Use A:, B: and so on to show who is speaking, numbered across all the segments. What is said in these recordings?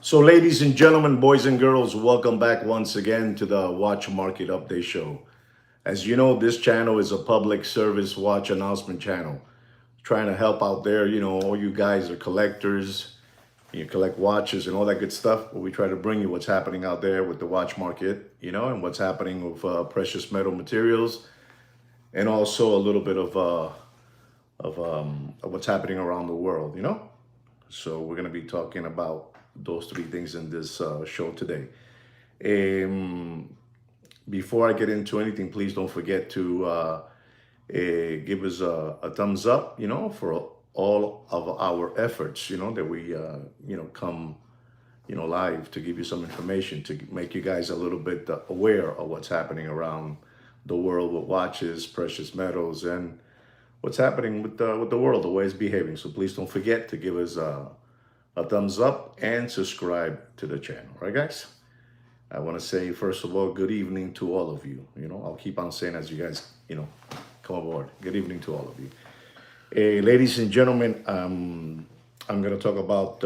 A: So, ladies and gentlemen, boys and girls, welcome back once again to the Watch Market Update Show. As you know, this channel is a public service watch announcement channel. Trying to help out there, all you guys are collectors, you collect watches and all that good stuff. But we try to bring you what's happening out there with the watch market, and what's happening with precious metal materials, and also a little bit of what's happening around the world. So we're going to be talking about those three things in this show today. Um, Before I get into anything, please don't forget to give us a thumbs up, for all of our efforts, that we, come, live to give you some information to make you guys a little bit aware of what's happening around the world with watches, precious metals, and what's happening with the world, the way it's behaving. So please don't forget to give us a thumbs up and subscribe to the channel. All right, guys? I want to say, first of all, good evening to all of you. I'll keep on saying as you guys, come aboard. Good evening to all of you. Ladies and gentlemen, I'm going to talk about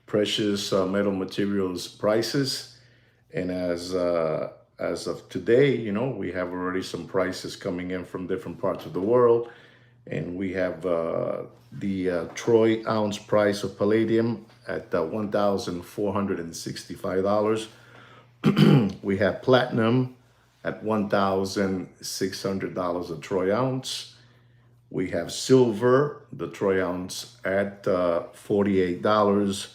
A: precious metal materials prices. And as of today, we have already some prices coming in from different parts of the world. And we have the troy ounce price of palladium at $1,465. We have platinum at $1,600 a troy ounce. We have silver, the troy ounce, at $48.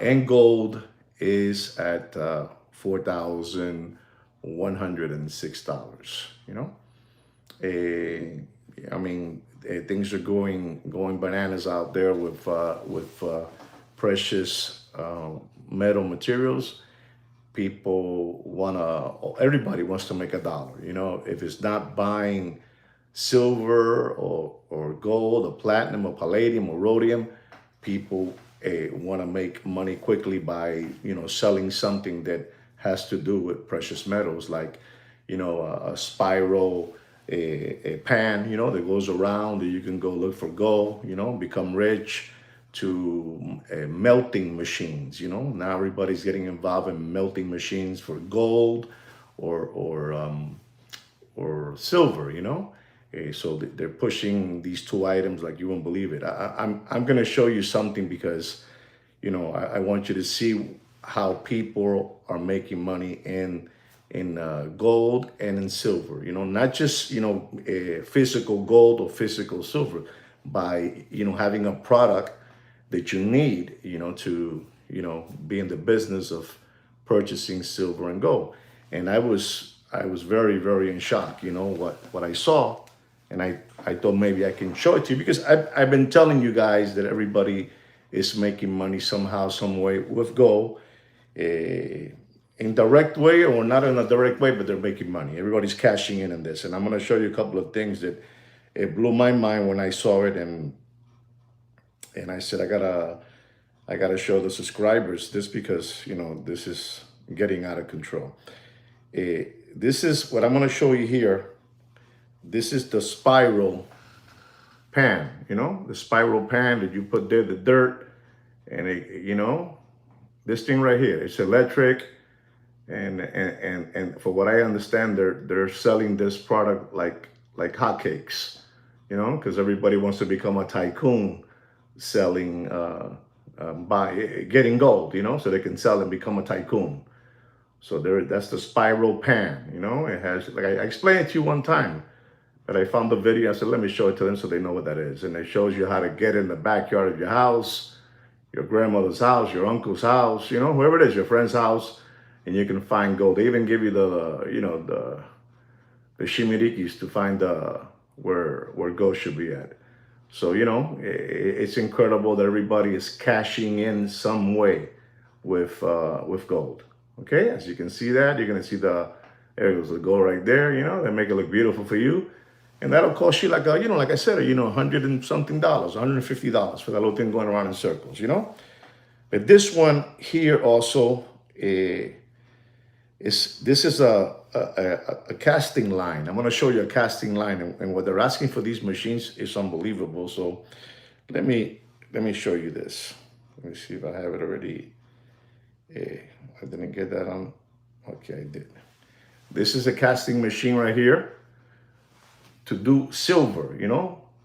A: And gold is at $4,106. Things are going bananas out there with precious metal materials. Everybody wants to make a dollar. If it's not buying silver or gold or platinum or palladium or rhodium, people want to make money quickly by, selling something that has to do with precious metals, like, a spiral, a pan, that goes around that you can go look for gold, become rich, to melting machines. Now everybody's getting involved in melting machines for gold or silver. So they're pushing these two items like you won't believe it. I'm going to show you something because I want you to see how people are making money in gold and in silver. Not just physical gold or physical silver, by having a product that you need, to, be in the business of purchasing silver and gold. And I was very, very in shock, what I saw. And I thought maybe I can show it to you because I've been telling you guys that everybody is making money somehow, some way with gold, in direct way or not in a direct way, but they're making money. Everybody's cashing in on this. And I'm going to show you a couple of things that it blew my mind when I saw it. And I said, I gotta show the subscribers this because, this is getting out of control. This is what I'm gonna show you here. This is the spiral pan, the spiral pan that you put there, the dirt, and this thing right here, it's electric. And for what I understand, they're selling this product like hotcakes, because everybody wants to become a tycoon selling by getting gold, so they can sell and become a tycoon. So that's the spiral pan. It has, like I explained it to you one time, but I found the video. I said, let me show it to them so they know what that is. And it shows you how to get in the backyard of your house, your grandmother's house, your uncle's house, whoever it is, your friend's house, and you can find gold. They even give you the shimirikis to find where gold should be at. So, it's incredible that everybody is cashing in some way with gold. Okay, as you can see that, you're going to see there goes the gold right there, they make it look beautiful for you. And that'll cost you like I said, $100 and something, $150 for that little thing going around in circles, But this one here also, this is a casting line. I'm going to show you a casting line, and what they're asking for these machines is unbelievable. So let me show you this. Let me see if I have it already I didn't get that on. Okay, I did. This is a casting machine right here to do silver,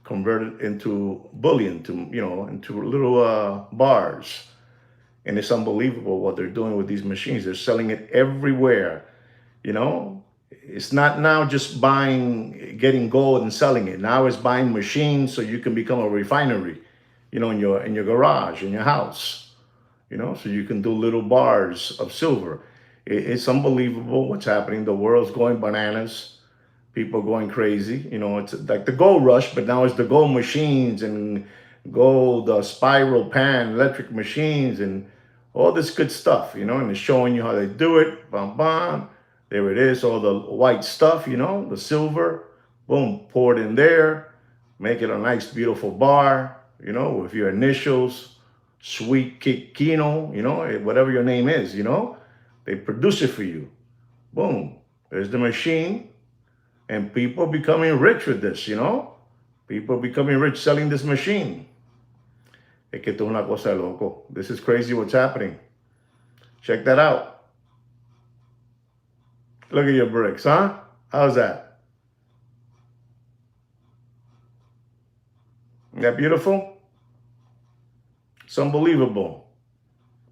A: convert it into bullion, into little bars. And it's unbelievable what they're doing with these machines. They're selling it everywhere, you know. It's not now just getting gold and selling it. Now it's buying machines so you can become a refinery, in your garage, in your house, so you can do little bars of silver. It's unbelievable what's happening. The world's going bananas. People going crazy. It's like the gold rush, but now it's the gold machines and gold spiral pan electric machines and all this good stuff, and it's showing you how they do it. Bam, bam. There it is, all the white stuff, the silver. Boom, pour it in there. Make it a nice, beautiful bar, with your initials, Sweet Kino, whatever your name is, They produce it for you. Boom. There's the machine. And people becoming rich with this, People becoming rich selling this machine. Es que esto es una cosa de loco. This is crazy what's happening. Check that out. Look at your bricks, huh? How's that? Isn't that beautiful? It's unbelievable.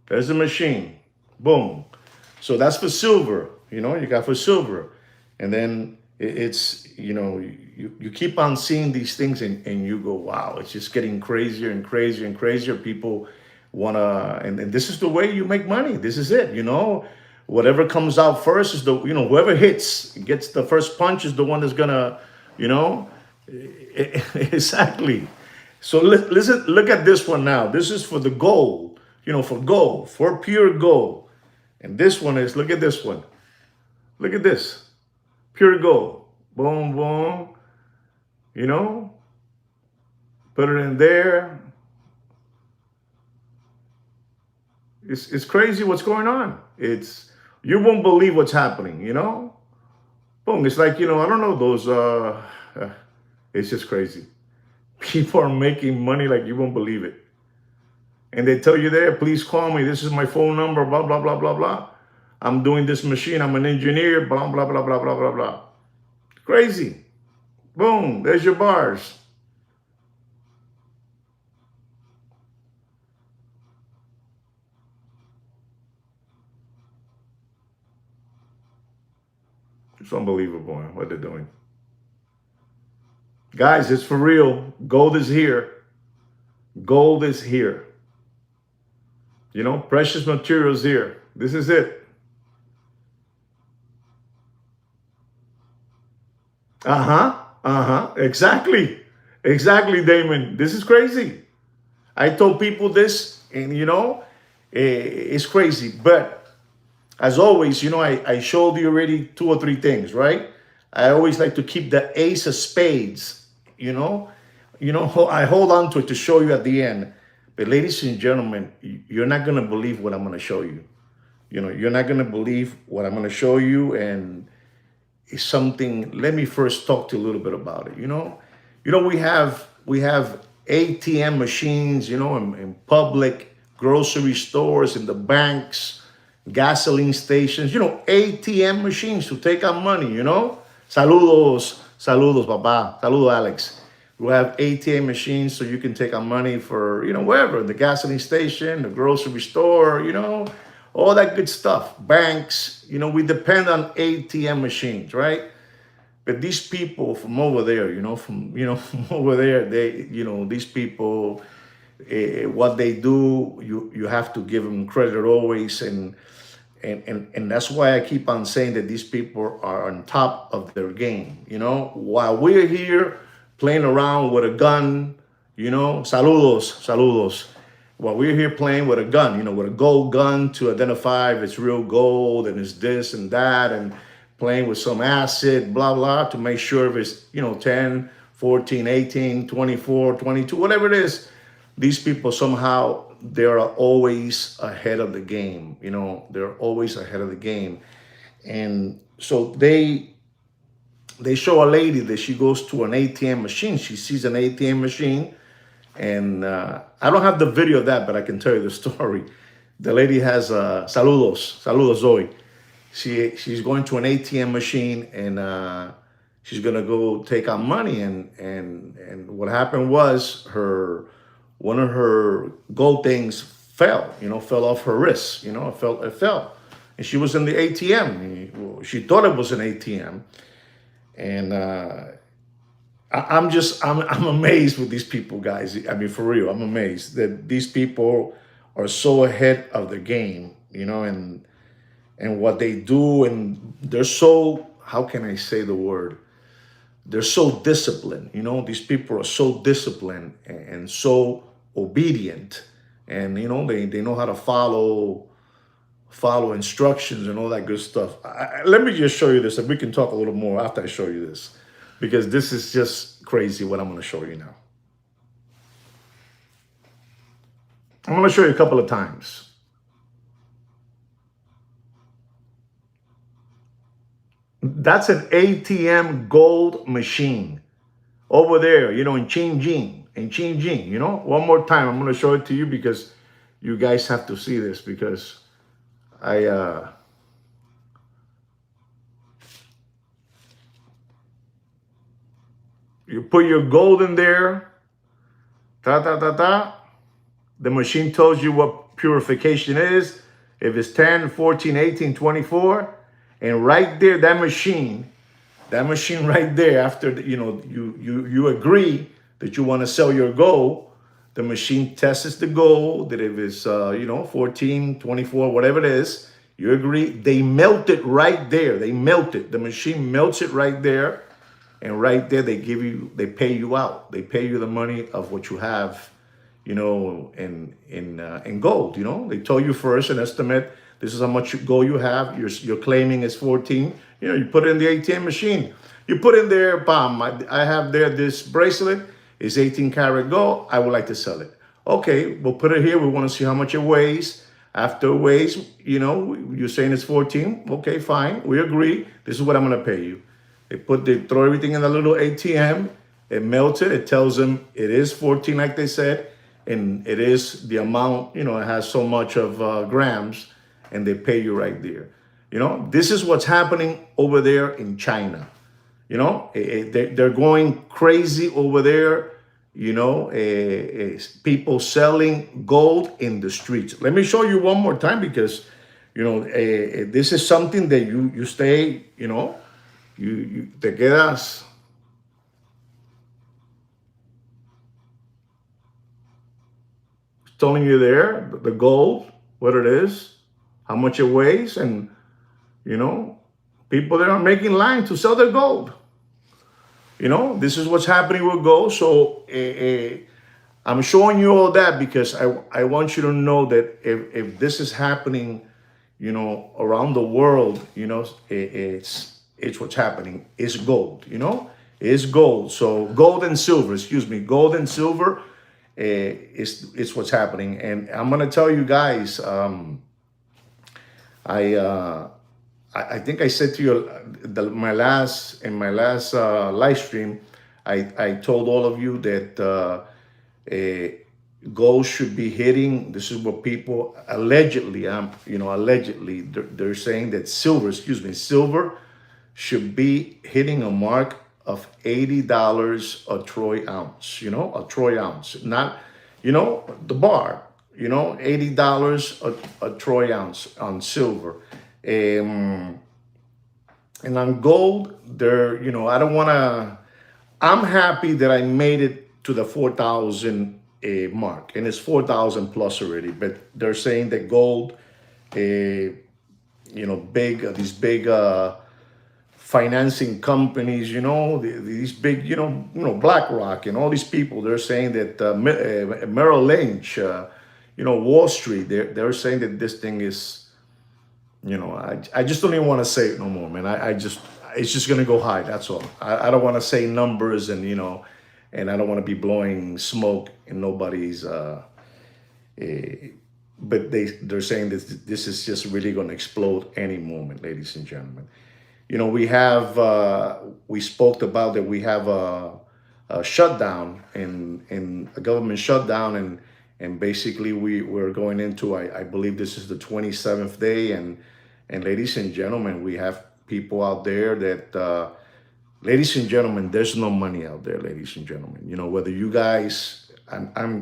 A: There's a machine. Boom. So that's for silver. You got for silver. And then it's, you keep on seeing these things and you go, wow, it's just getting crazier and crazier and crazier. People want to, and this is the way you make money. This is it, whatever comes out first is whoever gets the first punch is the one that's gonna, exactly. So listen, look at this one now. This is for the gold, for pure gold. And this one is, look at this one. Look at this. Pure gold. Boom, boom. Put it in there. It's crazy what's going on. You won't believe what's happening, Boom. It's like, I don't know, those, it's just crazy. People are making money like you won't believe it. And they tell you there, please call me. This is my phone number, blah, blah, blah, blah, blah. I'm doing this machine. I'm an engineer, blah, blah, blah, blah, blah, blah, blah. Crazy. Boom. There's your bars. It's unbelievable what they're doing. Guys, it's for real. Gold is here. Gold is here. Precious materials here. This is it. Exactly, Damon. This is crazy. I told people this, and it's crazy. But as always, I showed you already 2 or 3 things, right? I always like to keep the ace of spades. I hold on to it to show you at the end. But ladies and gentlemen, you're not gonna believe what I'm gonna show you. You're not gonna believe what I'm gonna show you, and is something. Let me first talk to you a little bit about it. We have ATM machines, in public grocery stores, in the banks, gasoline stations, ATM machines to take out money, Saludos, papá. Saludos, Alex. We have ATM machines so you can take out money for, wherever, the gasoline station, the grocery store, all that good stuff. Banks, we depend on ATM machines, right? But these people from over there, from over there, these people, what they do, you have to give them credit always. And that's why I keep on saying that these people are on top of their game. While we're here playing around with a gun, saludos. While we're here playing with a gun, with a gold gun to identify if it's real gold and it's this and that, and playing with some acid, blah, blah, to make sure if it's, 10, 14, 18, 24, 22, whatever it is, these people somehow, they're always ahead of the game. They're always ahead of the game. And so they show a lady that she goes to an ATM machine. She sees an ATM machine. And I don't have the video of that, but I can tell you the story. The lady has saludos Zoe. She's going to an ATM machine, and she's gonna go take out money, and what happened was her one of her gold things fell, fell off her wrist, it fell, and she was in the ATM. She thought it was an ATM, and I'm amazed with these people, guys. I mean, for real, I'm amazed that these people are so ahead of the game, and what they do, and they're so, how can I say the word? They're so disciplined. These people are so disciplined and so obedient, and they know how to follow instructions and all that good stuff. Let me just show you this, and we can talk a little more after I show you this, because this is just crazy what I'm going to show you now. I'm going to show you a couple of times. That's an ATM gold machine over there, in Xinjiang. One more time, I'm going to show it to you because you guys have to see this, because you put your gold in there, the machine tells you what purification is, if it's 10, 14, 18, 24, and right there, that machine right there, after you agree that you want to sell your gold, the machine tests the gold, that if it's 14, 24, whatever it is, you agree, they melt it right there. The machine melts it right there, and right there they pay you out. They pay you the money of what you have, in gold. They tell you first an estimate. This is how much gold you have. You're claiming it's 14. You put it in the ATM machine. You put in there, bam, I have there this bracelet. It's 18 karat gold. I would like to sell it. Okay, we'll put it here. We want to see how much it weighs. After it weighs, you're saying it's 14. Okay, fine. We agree. This is what I'm going to pay you. They throw everything in the little ATM. It melts it. It tells them it is 14, like they said, and it is the amount. It has so much of grams, and they pay you right there. This is what's happening over there in China. They're going crazy over there. People selling gold in the streets. Let me show you one more time, because this is something that you stay. You te quedas. It's telling you there the gold, what it is, how much it weighs, and people that are making lines to sell their gold. This is what's happening with gold. So I'm showing you all that because I want you to know that if this is happening, around the world, it's what's happening. It's gold, it's gold. So gold and silver, it's what's happening. And I'm gonna tell you guys, I think I said to you my last live stream, I told all of you that gold should be hitting. This is what people allegedly, allegedly they're saying that silver should be hitting a mark of $80 a troy ounce. A troy ounce, not the bar. $80 a troy ounce on silver. And on gold, I don't want to, I'm happy that I made it to the 4,000 mark, and it's 4,000 plus already, but they're saying that gold, these big financing companies, these big, BlackRock and all these people, they're saying that Merrill Lynch, Wall Street, they're saying that this thing is, I just don't even want to say it no more, man. It's just going to go high. That's all. I don't want to say numbers, and, and I don't want to be blowing smoke in nobody's, but they're saying that this is just really going to explode any moment, ladies and gentlemen. We spoke about that we have a shutdown in a government shutdown, And basically we're going into, I believe this is the 27th day. And ladies and gentlemen, we have people out there that, ladies and gentlemen, there's no money out there, ladies and gentlemen. You know, whether you guys,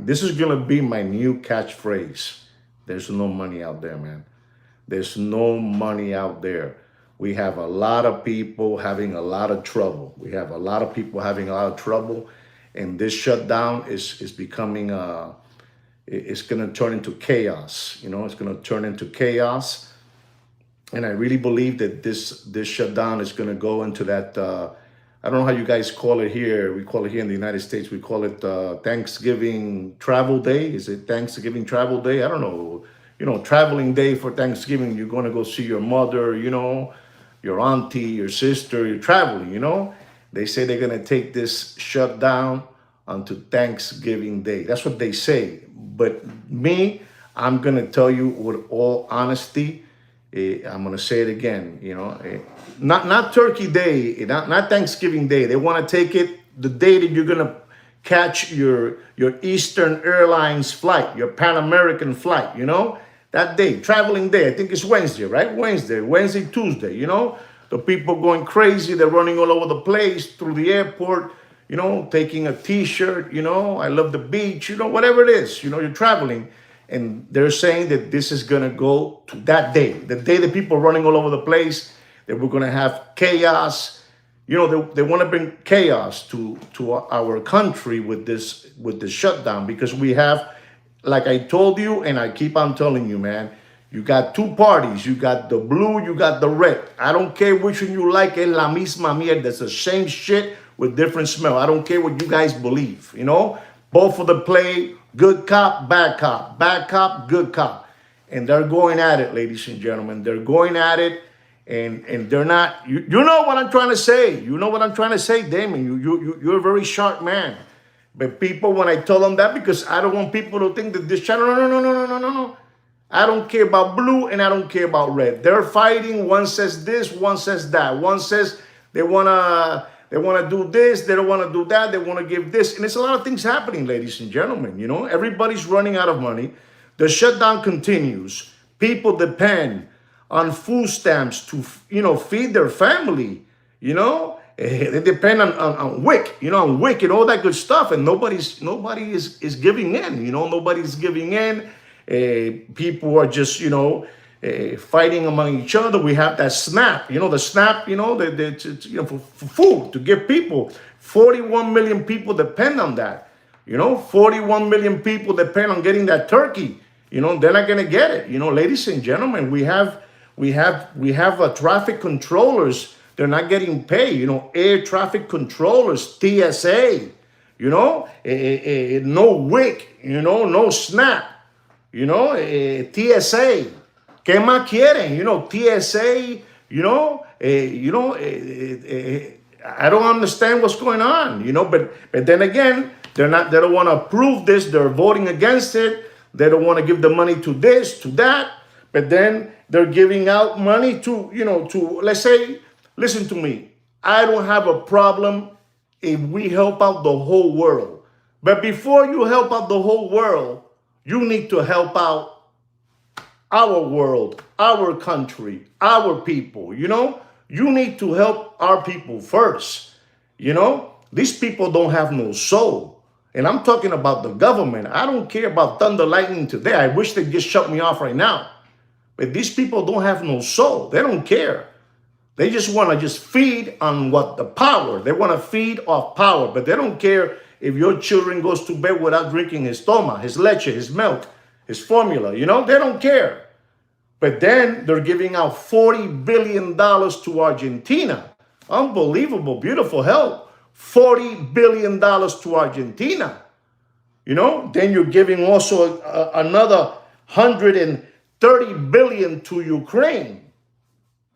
A: this is going to be my new catchphrase. There's no money out there, man. There's no money out there. We have a lot of people having a lot of trouble. We have a lot of people having a lot of trouble. And this shutdown is becoming, it's going to turn into chaos. You know, it's going to turn into chaos. And I really believe that this shutdown is going to go into that, I don't know how you guys call it here. We call it here in the United States, we call it Thanksgiving Travel Day. Is it Thanksgiving Travel Day? I don't know. You know, traveling day for Thanksgiving. You're going to go see your mother, you know, your auntie, your sister. You're traveling, you know. They say they're going to take this shutdown onto Thanksgiving Day. That's what they say. But me, I'm going to tell you with all honesty, I'm going to say it again, you know, not Turkey Day, not Thanksgiving Day. They want to take it the day that you're going to catch your Eastern Airlines flight, your Pan American flight, you know, that day, traveling day. I think it's Wednesday, right? Wednesday, Tuesday, you know, the people going crazy. They're running all over the place through the airport, you know, taking a t-shirt, you know, I love the beach, you know, whatever it is, you know, you're traveling. And they're saying that this is going to go to that day, the day that people are running all over the place, that we're going to have chaos. You know, they want to bring chaos to our country with this shutdown, because we have, like I told you, and I keep on telling you, man, you got two parties. You got the blue, you got the red. I don't care which one you like. Es la misma mierda. It's the same shit with different smell. I don't care what you guys believe, you know. Both of them play good cop, bad cop, good cop. And they're going at it, ladies and gentlemen. They're going at it, and they're not, you know what I'm trying to say. You know what I'm trying to say, Damon. You're a very sharp man. But people, when I tell them that, because I don't want people to think that this channel, no. I don't care about blue and I don't care about red. They're fighting. One says this, one says that. One says they want to do this, they don't want to do that, they want to give this. And it's a lot of things happening, ladies and gentlemen. You know, everybody's running out of money. The shutdown continues. People depend on food stamps to, you know, feed their family. You know, they depend on WIC, you know, on WIC and all that good stuff. And nobody is giving in, you know, nobody's giving in. People are just, you know, fighting among each other. We have that SNAP, you know, the SNAP, you know, you know, for food to give people. 41 million people depend on that. You know, 41 million people depend on getting that turkey. You know, they're not going to get it. You know, ladies and gentlemen, we have traffic controllers. They're not getting paid. You know, air traffic controllers, TSA. You know, no WIC. You know, no SNAP. You know, TSA. ¿Qué más quieren? You know, TSA. You know, I don't understand what's going on. You know, but then again, they don't want to approve this. They're voting against it. They don't want to give the money to this, to that. But then they're giving out money to, you know, to, let's say, listen to me. I don't have a problem if we help out the whole world. But before you help out the whole world, you need to help out our world, our country, our people, you know? You need to help our people first, you know? These people don't have no soul. And I'm talking about the government. I don't care about thunder, lightning today. I wish they'd just shut me off right now. But these people don't have no soul. They don't care. They just want to just feed on what the power. They want to feed off power, but they don't care if your children goes to bed without drinking his toma, his leche, his milk, his formula, you know, they don't care. But then they're giving out $40 billion to Argentina. Unbelievable, beautiful help. $40 billion to Argentina. You know, then you're giving also another $130 billion to Ukraine.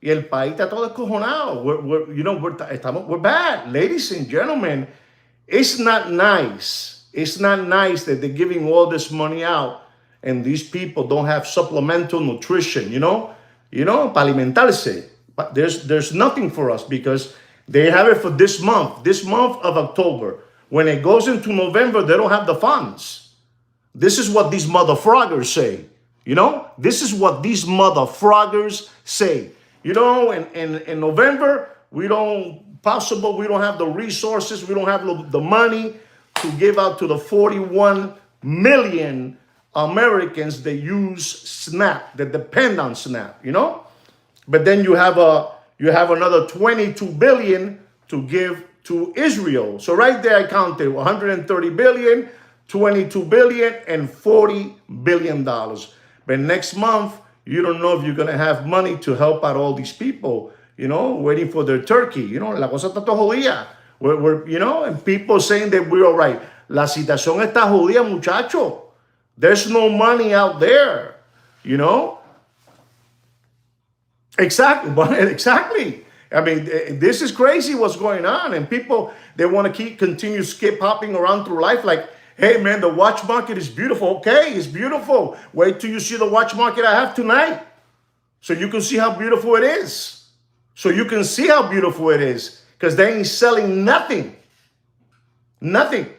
A: Y el país está todo escojonado. We're bad. Ladies and gentlemen, it's not nice. It's not nice that they're giving all this money out and these people don't have supplemental nutrition, you know, para alimentarse. But there's nothing for us because they have it for this month of October. When it goes into November, they don't have the funds. This is what these motherfroggers say. You know, this is what these motherfroggers say. You know, in November, we don't have the resources, we don't have the money to give out to the 41 million Americans that use SNAP, that depend on SNAP, you know? But then you have another 22 billion to give to Israel. So right there I counted 130 billion, 22 billion, and $40 billion. But next month, you don't know if you're going to have money to help out all these people, you know, waiting for their turkey. You know, la cosa está todo jodida. You know, and people saying that we're all right. La situación está jodida, muchacho. There's no money out there, you know. Exactly. Exactly. I mean, this is crazy what's going on. And people, they want to continue skip hopping around through life like, hey, man, the watch market is beautiful. Okay, it's beautiful. Wait till you see the watch market I have tonight so you can see how beautiful it is. So you can see how beautiful it is because they ain't selling nothing. Nothing.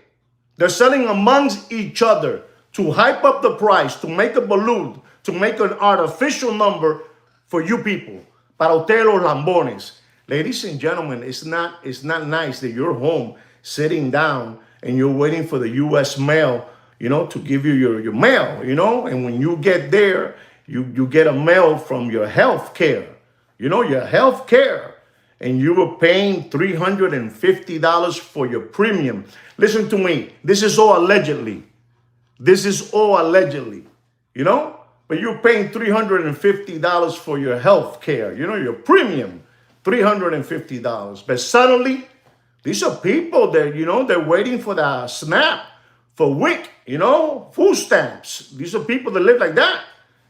A: They're selling amongst each other to hype up the price, to make a balloon, to make an artificial number for you people. Para ustedes los lambones. Ladies and gentlemen, it's not nice that you're home sitting down and you're waiting for the U.S. mail, you know, to give you your mail, you know, and when you get there, you get a mail from your health care, you know, your health care, and you were paying $350 for your premium. Listen to me. This is all allegedly. This is all allegedly, you know, but you're paying $350 for your health care, you know, your premium, $350. But suddenly, these are people that, you know, they're waiting for the SNAP, for WIC, you know, food stamps. These are people that live like that.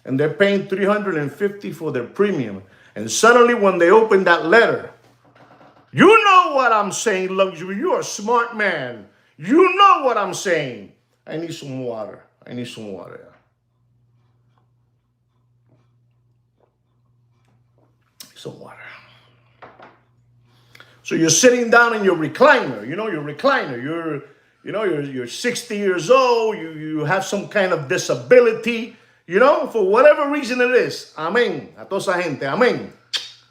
A: And they're paying $350 for their premium. And suddenly when they open that letter, you know what I'm saying, Luxury. You're a smart man. You know what I'm saying. I need some water. I need some water. Some water. So you're sitting down in your recliner, you know, you're 60 years old, you have some kind of disability, you know, for whatever reason it is. Amén. A toda esa gente. Amén.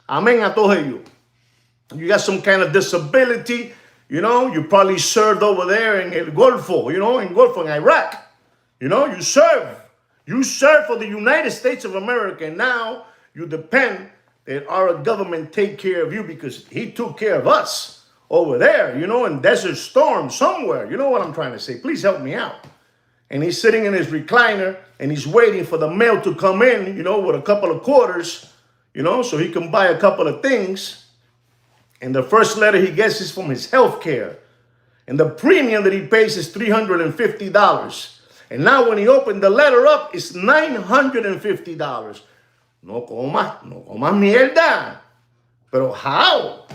A: Amén a todos ellos. You got some kind of disability, you know, you probably served over there in El Golfo, you know, in Iraq. You know, you serve for the United States of America, and now you depend that our government take care of you because he took care of us over there, you know, in Desert Storm somewhere. You know what I'm trying to say? Please help me out. And he's sitting in his recliner and he's waiting for the mail to come in, you know, with a couple of quarters, you know, so he can buy a couple of things. And the first letter he gets is from his health care. And the premium that he pays is $350. And now when he opened the letter up, it's $950. No comas mierda. Pero how?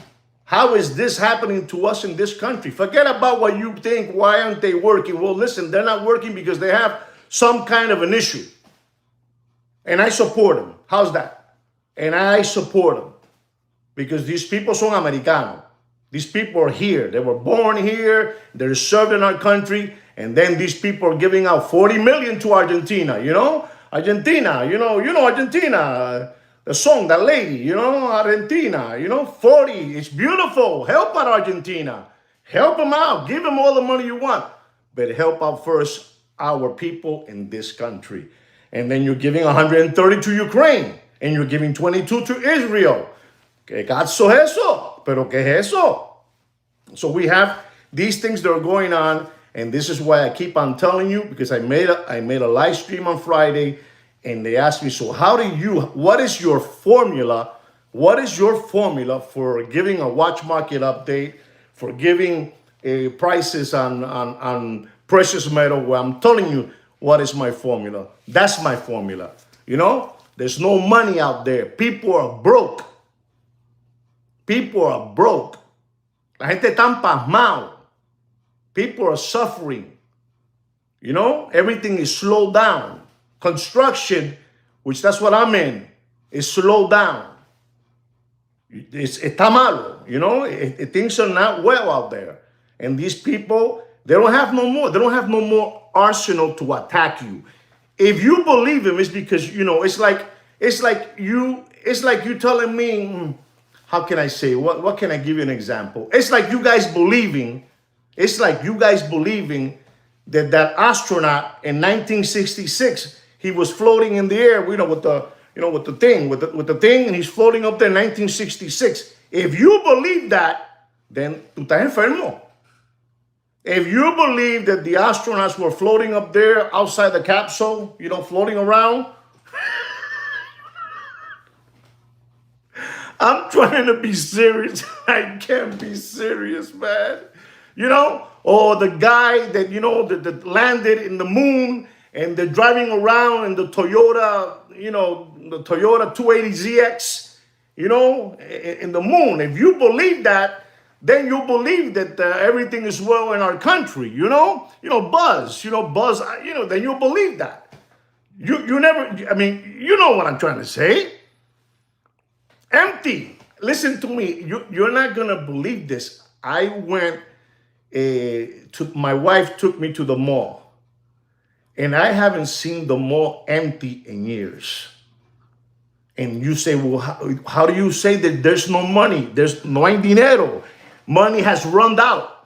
A: How is this happening to us in this country? Forget about what you think. Why aren't they working? Well, listen, they're not working because they have some kind of an issue. And I support them. How's that? And I support them. Because these people son americanos. These people are here. They were born here. They're served in our country. And then these people are giving out 40 million to Argentina, you know? Argentina, you know Argentina, the song, that lady, you know, Argentina, you know, 40, it's beautiful. Help out Argentina. Help them out. Give them all the money you want. But help out first our people in this country. And then you're giving 130 to Ukraine. And you're giving 22 to Israel. ¿Qué caso es eso? ¿Pero qué es eso? So we have these things that are going on. And this is why I keep on telling you, because I made a live stream on Friday, and they asked me, so what is your formula? What is your formula for giving a watch market update, for giving prices on precious metal? Well, I'm telling you what is my formula. That's my formula. You know, there's no money out there. People are broke. People are broke. La gente está pasmado. People are suffering. You know, everything is slowed down. Construction, which that's what I'm in, is slowed down. Está malo, you know, things are not well out there. And these people, They don't have no more. They don't have no more arsenal to attack you. If you believe him, it's because it's like you telling me. How can I say? What can I give you an example? It's like you guys believing. It's like you guys believing that astronaut in 1966 he was floating in the air. With the thing, and he's floating up there in 1966. If you believe that, then tú estás enfermo. If you believe that the astronauts were floating up there outside the capsule, floating around, I'm trying to be serious. I can't be serious, man. Or the guy that landed in the moon and they're driving around in the Toyota, the Toyota 280ZX, in the moon. If you believe that, then you believe that everything is well in our country, Buzz, then you believe that. You never, I mean, you know what I'm trying to say. Empty. Listen to me. You're not going to believe this. I went, my wife took me to the mall, and I haven't seen the mall empty in years. And you say, well, how do you say that there's no money? There's no hay dinero. Money has run out.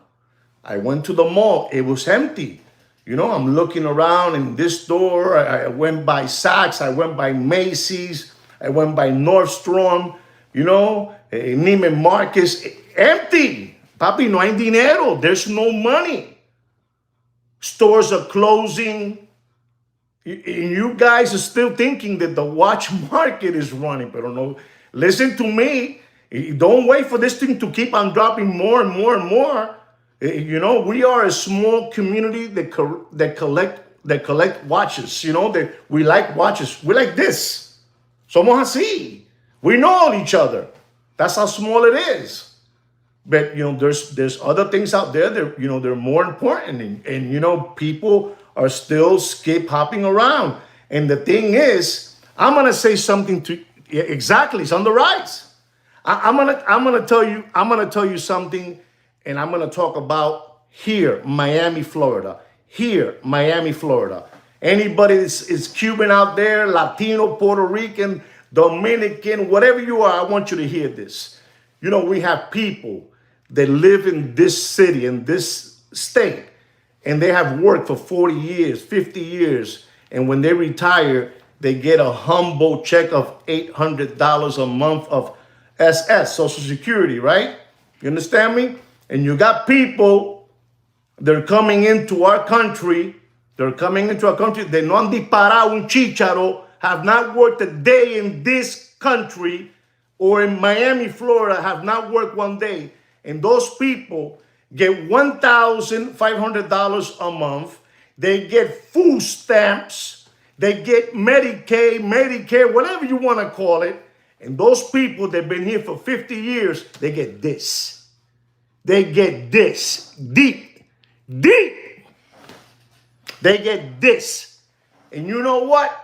A: I went to the mall. It was empty. I'm looking around in this store. I went by Saks. I went by Macy's. I went by Nordstrom, Neiman Marcus. Empty. Papi, no hay dinero. There's no money. Stores are closing. You guys are still thinking that the watch market is running. But no, listen to me. Don't wait for this thing to keep on dropping more and more and more. We are a small community that collect watches. That we like watches. We like this. Somos así. We know all each other. That's how small it is. But there's other things out there that they're more important, and people are still skip hopping around. And the thing is, I'm gonna say something to exactly. It's on the rise. I'm gonna tell you something, and I'm gonna talk about here, Miami, Florida. Here, Miami, Florida. Anybody is Cuban out there, Latino, Puerto Rican, Dominican, whatever you are, I want you to hear this. We have people that live in this city, in this state, and they have worked for 40 years, 50 years, and when they retire, they get a humble check of $800 a month of SS, Social Security, right? You understand me? And you got people, they're coming into our country, they no han disparado un chícharo, have not worked a day in this country, or in Miami, Florida, have not worked one day. And those people get $1,500 a month. They get food stamps. They get Medicaid, Medicare, whatever you want to call it. And those people that have been here for 50 years, they get this. They get this. Deep. They get this. And you know what?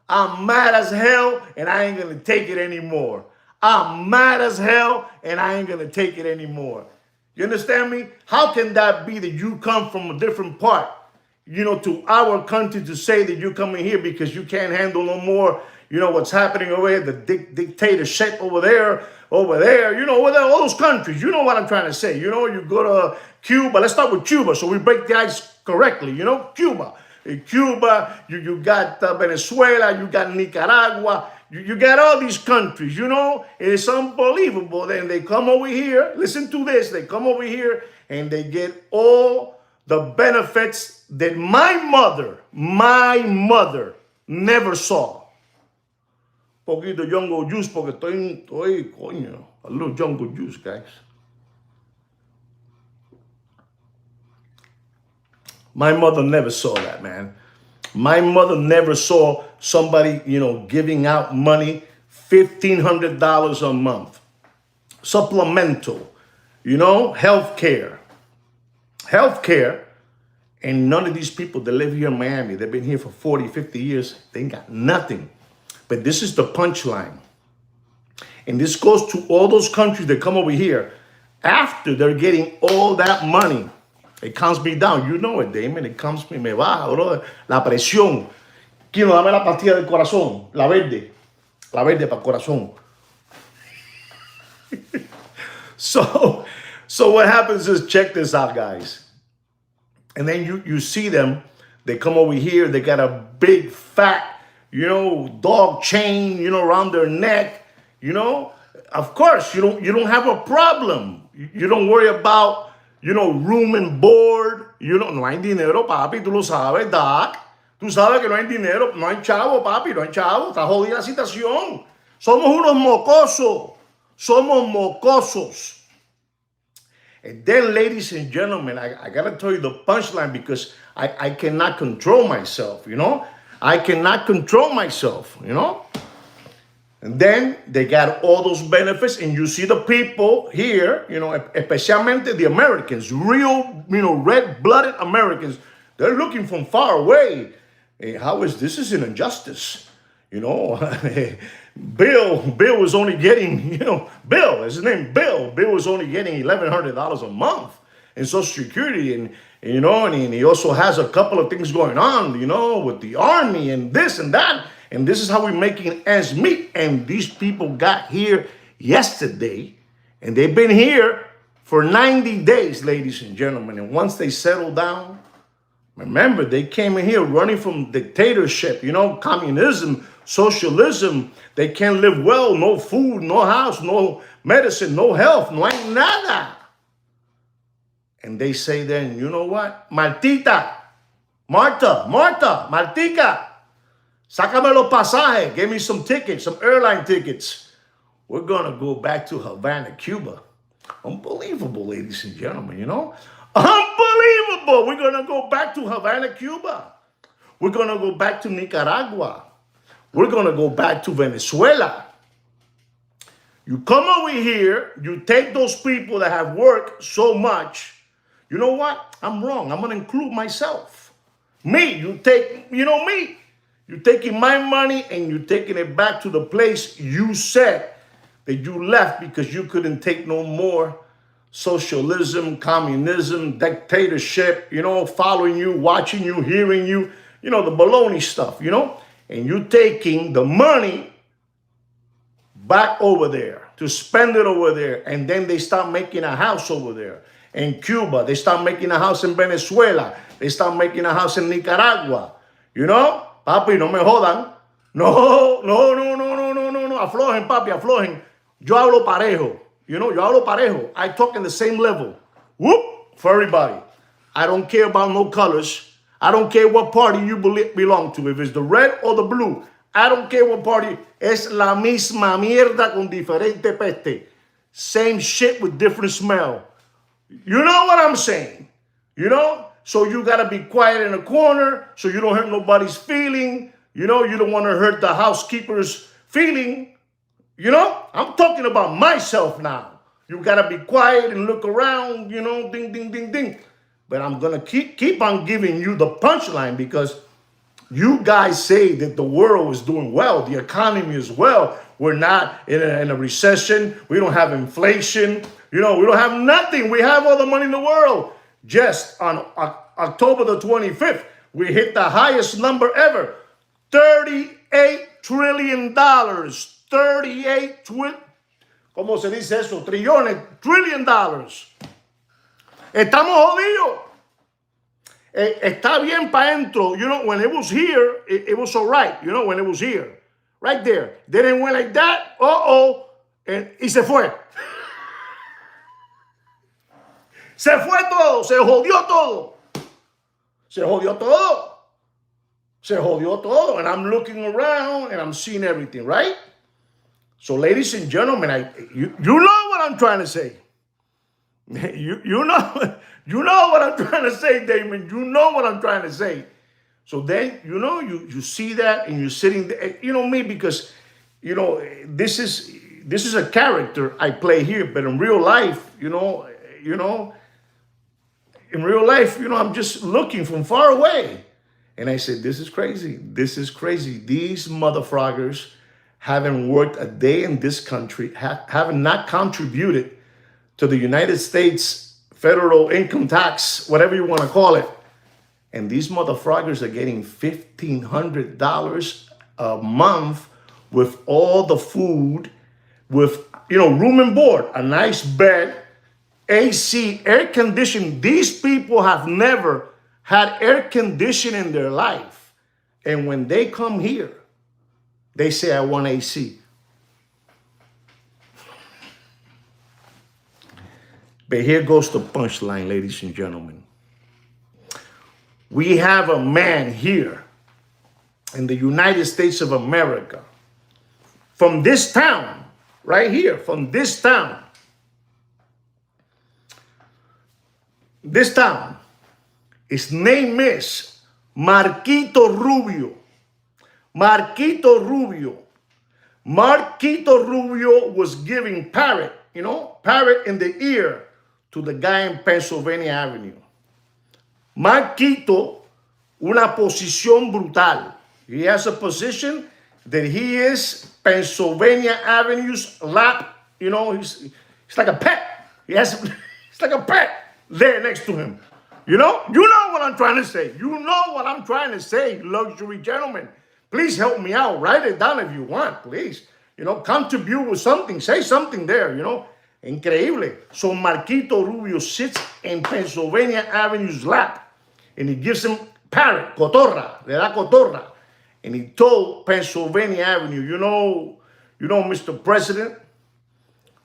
A: I'm mad as hell, and I ain't going to take it anymore. I'm mad as hell, and I ain't going to take it anymore. You understand me? How can that be that you come from a different part, to our country, to say that you're coming here because you can't handle no more, what's happening over there, the dictatorship over there, all those countries. You know what I'm trying to say. You go to Cuba. Let's start with Cuba so we break the ice correctly. Cuba. In Cuba, you got Venezuela, you got Nicaragua, you got all these countries, It's unbelievable. Then they come over here, listen to this, they come over here and they get all the benefits that my mother never saw. Poquito jungle juice porque estoy coño. A little jungle juice, guys. My mother never saw that, man. My mother never saw somebody, giving out money, $1,500 a month. Supplemental, healthcare. And none of these people that live here in Miami, they've been here for 40, 50 years, they ain't got nothing. But this is the punchline. And this goes to all those countries that come over here after they're getting all that money. It calms me down. You know it, Damon. It calms me baja, bro. La presión. Kino, dame la pastilla del corazón. La verde. La verde para el corazón. So what happens is, check this out, guys. And then you see them. They come over here. They got a big, fat, dog chain, around their neck. Of course, you don't have a problem. You don't worry about, room and board. No hay dinero, papi. Tú lo sabes, Doc. Tú sabes que no hay dinero. No hay chavo, papi. No hay chavo. Está jodida la situación. Somos unos mocosos. Somos mocosos. And then, ladies and gentlemen, I got to tell you the punchline, because I cannot control myself, I cannot control myself, And then they got all those benefits, and you see the people here, especially the Americans, real, red-blooded Americans, they're looking from far away. How is this? Is an injustice, Bill was only getting, Bill, is his name, Bill was only getting $1,100 a month in Social Security, and he also has a couple of things going on, with the Army and this and that, and this is how we're making ends meet. And these people got here yesterday, and they've been here for 90 days, ladies and gentlemen, and once they settle down, remember, they came in here running from dictatorship, communism, socialism. They can't live well, no food, no house, no medicine, no health, no hay nada. And they say then, you know what? Martita, Marta, Martica, sácame los pasajes, give me some tickets, some airline tickets. We're going to go back to Havana, Cuba. Unbelievable, ladies and gentlemen, Unbelievable. We're going to go back to Havana, Cuba. We're going to go back to Nicaragua. We're going to go back to Venezuela. You come over here, you take those people that have worked so much. You know what? I'm wrong. I'm going to include myself. Me, you take, me. You're taking my money and you're taking it back to the place you said that you left because you couldn't take no more socialism, communism, dictatorship, following you, watching you, hearing you, the baloney stuff, and you taking the money back over there to spend it over there. And then they start making a house over there in Cuba. They start making a house in Venezuela. They start making a house in Nicaragua. Papi, no me jodan. No. Aflojen, papi, aflojen. Yo hablo parejo. Yo hablo parejo. I talk in the same level. Whoop, for everybody. I don't care about no colors. I don't care what party you belong to. If it's the red or the blue, I don't care what party. Es la misma mierda con diferente peste. Same shit with different smell. You know what I'm saying? So you got to be quiet in a corner so you don't hurt nobody's feeling. You don't want to hurt the housekeeper's feeling. I'm talking about myself now. You got to be quiet and look around, ding, ding, ding, ding. But I'm going to keep on giving you the punchline because you guys say that the world is doing well. The economy is well. We're not in a recession. We don't have inflation. We don't have nothing. We have all the money in the world. Just on October the 25th, we hit the highest number ever. $38 trillion. 38 trillion. ¿Cómo se dice eso? Trillones, $trillion. Estamos jodidos. Está bien para adentro. When it was here, it was all right. When it was here. Right there. Then it went like that. Y se fue. Se fue todo. Se jodió todo. Se jodió todo. Se jodió todo. And I'm looking around and I'm seeing everything, right? So, ladies and gentlemen, you know what I'm trying to say. You know what I'm trying to say, Damon. You know what I'm trying to say. So then, you see that and you're sitting there, me, because, this is a character I play here, but in real life, in real life, I'm just looking from far away. And I said, this is crazy. This is crazy. These motherfroggers haven't worked a day in this country, have not contributed to the United States federal income tax, whatever you want to call it. And these motherfuckers are getting $1,500 a month with all the food, with, room and board, a nice bed, AC, air conditioning. These people have never had air conditioning in their life. And when they come here, they say, I want AC. But here goes the punchline, ladies and gentlemen. We have a man here in the United States of America, from this town, right here, from this town. This town, his name is Marquito Rubio. Marquito Rubio. Marquito Rubio was giving parrot in the ear to the guy in Pennsylvania Avenue. Marquito, una posición brutal. He has a position that he is Pennsylvania Avenue's lap. He's like a pet. It's like a pet there next to him. You know what I'm trying to say. You know what I'm trying to say, luxury gentlemen. Please help me out. Write it down if you want, please. Contribute with something. Say something there, Increíble. So Marquito Rubio sits in Pennsylvania Avenue's lap, and he gives him parrot, cotorra, le da cotorra. And he told Pennsylvania Avenue, Mr. President,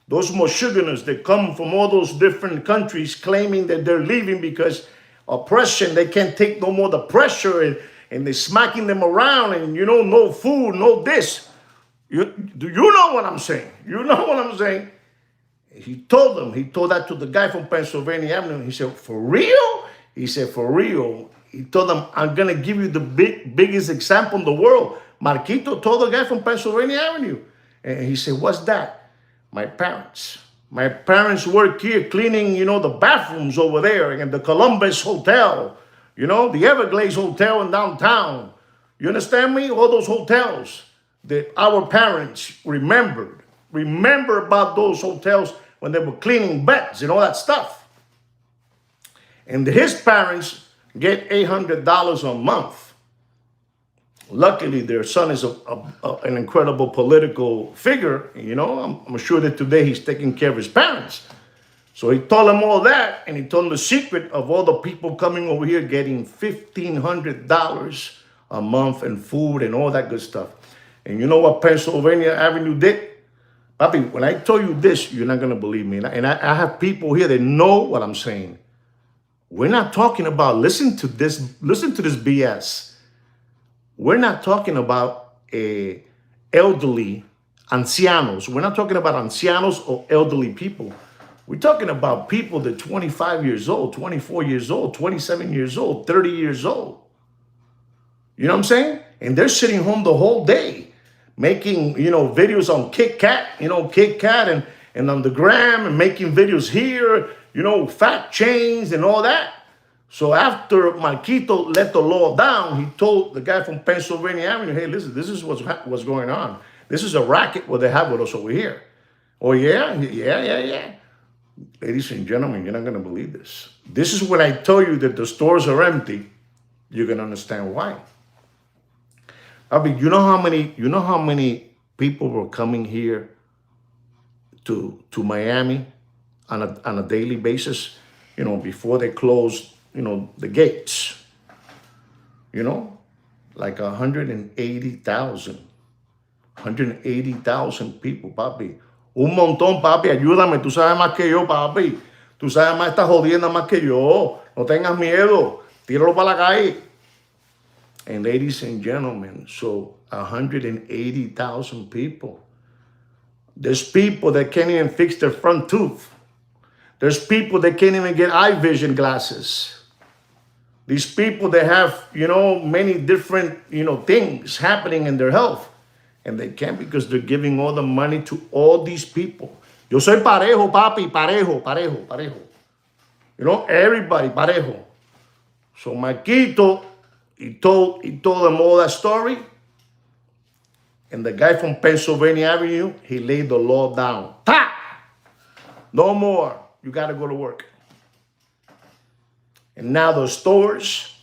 A: those Michiganders that come from all those different countries claiming that they're leaving because oppression, they can't take no more the pressure, and they're smacking them around, and no food, no this. You know what I'm saying? You know what I'm saying? He told that to the guy from Pennsylvania Avenue. He said, for real? He said, for real. He told them, I'm going to give you the biggest example in the world. Marquito told the guy from Pennsylvania Avenue. And he said, what's that? My parents. My parents work here cleaning, the bathrooms over there in the Columbus Hotel, the Everglades Hotel in downtown. You understand me? All those hotels that our parents remember about those hotels when they were cleaning beds and all that stuff. And his parents get $800 a month. Luckily, their son is an incredible political figure. I'm sure that today he's taking care of his parents. So he told them all that, and he told them the secret of all the people coming over here getting $1,500 a month and food and all that good stuff. And you know what Pennsylvania Avenue did? Papi, when I tell you this, you're not going to believe me. And I have people here that know what I'm saying. We're not talking about, listen to this BS. We're not talking about elderly ancianos. We're not talking about ancianos or elderly people. We're talking about people that 25 years old, 24 years old, 27 years old, 30 years old. You know what I'm saying? And they're sitting home the whole day making, videos on Kit Kat and on the gram, and making videos here, fat chains and all that. So after Marquito let the law down, he told the guy from Pennsylvania Avenue, hey, listen, this is what's going on. This is a racket what they have with us over here. Oh, yeah. Ladies and gentlemen, you're not going to believe this. This is when I tell you that the stores are empty. You're going to understand why. I mean, you know how many people were coming here to Miami on a daily basis, before they closed, the gates, like 180,000 people, papi. Un montón, papi, ayúdame, tú sabes más que yo, papi. Tú sabes más esta jodienda más que yo. No tengas miedo, tíralo para la calle. And ladies and gentlemen, so 180,000 people. There's people that can't even fix their front tooth. There's people that can't even get eye vision glasses. These people that have, many different, things happening in their health. And they can't because they're giving all the money to all these people. Yo soy parejo, papi, parejo. Everybody parejo. So Marquito, he told them all that story. And the guy from Pennsylvania Avenue, he laid the law down. Ta! No more. You got to go to work. And now those stores,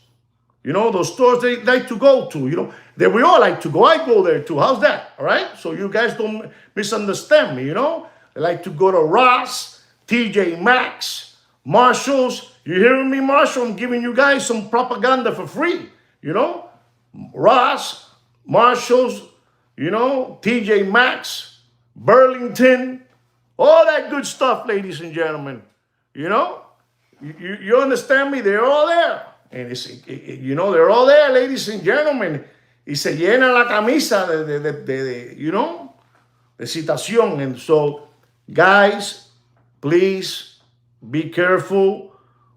A: those stores they like to go to, that we all like to go. I go there too. How's that? All right? So you guys don't misunderstand me, They like to go to Ross, TJ Maxx, Marshalls. You hearing me, Marshall? I'm giving you guys some propaganda for free, Ross, Marshalls, TJ Maxx, Burlington, all that good stuff, ladies and gentlemen. You understand me? They're all there. And they're all there, ladies and gentlemen. Y se llena la camisa de citación. And so, guys, please be careful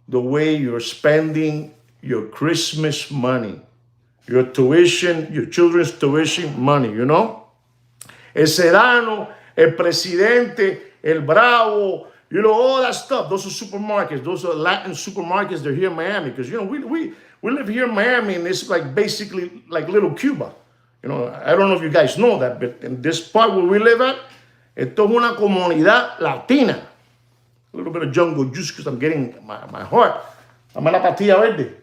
A: the way you're spending your Christmas money, your tuition, your children's tuition money, El Sedano, el Presidente, el Bravo, all that stuff. Those are supermarkets. Those are Latin supermarkets. They're here in Miami because, we live here in Miami and it's like basically like little Cuba. I don't know if you guys know that, but in this part where we live at, esto es una comunidad latina. A little bit of jungle juice because I'm getting my heart. I'm a la pastilla verde.